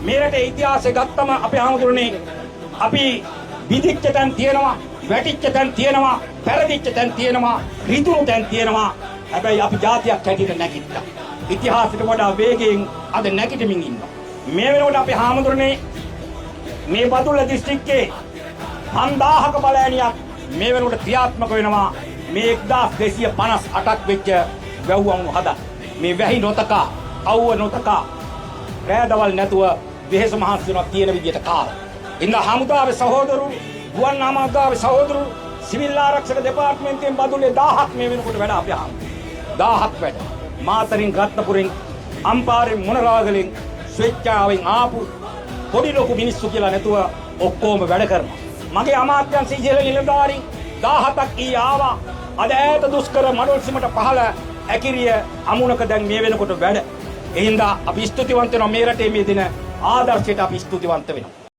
මේ රටේ ඉතිහාසය ගත්තම අපේ ආමතුරුනේ අපි විදිච්ච තැන් තියෙනවා, වැටිච්ච තැන් තියෙනවා, පෙරදිච්ච තැන් තියෙනවා, ඍතුණු තැන් තියෙනවා. හැබැයි අපි ජාතියක් හැටියට නැගිට්ටා. ඉතිහාසයට වඩා වේගයෙන් අද නැගිටමින් ඉන්නවා. මේ වෙනකොට අපේ ආමතුරුනේ මේ බදුල්ල දිස්ත්‍රික්කයේ 5000ක බලෑනියක් මේ වෙනකොට ක්‍රියාත්මක වෙනවා. මේ 1258ක් වෙච්ච වැව්වම් හදා මේ වැහි නොතකා අවුව නොතකා රෑදවල් නැතුව වෙහෙස මහන්සි වෙනවා තියෙන විදියට කාලා. ඉන්න හමුදාවේ සහෝදරු, ගුවන් හමුදාවේ සහෝදරු, සිවිල් ආරක්ෂක දෙපාර්තමේන්තුවෙන් බදුල්ලේ 1000ක් මේ වෙනකොට වැඩ අපි ආවා. 1000ක් වැඩ. මාතරින් රත්නපුරින් අම්පාරෙන් මොනරාගලෙන් ස්වේච්ඡාවෙන් ආපු පොඩි ලොකු මිනිස්සු කියලා නැතුව ඔක්කොම වැඩ කරනවා. මගේ අමාත්‍යංශ ඉහළ නිලධාරීන් 17ක් ඊ ආවා. අද ඈත දුෂ්කර මඩොල්සිමට පහළ ඇකිරිය අමුණක දැන් මේ වෙනකොට වැඩ. ඒ හින්දා අපි ස්තුතිවන්ත වෙනවා මේ රටේ මේ දින ආදර්ශයට අපි ස්තුතිවන්ත වෙනවා.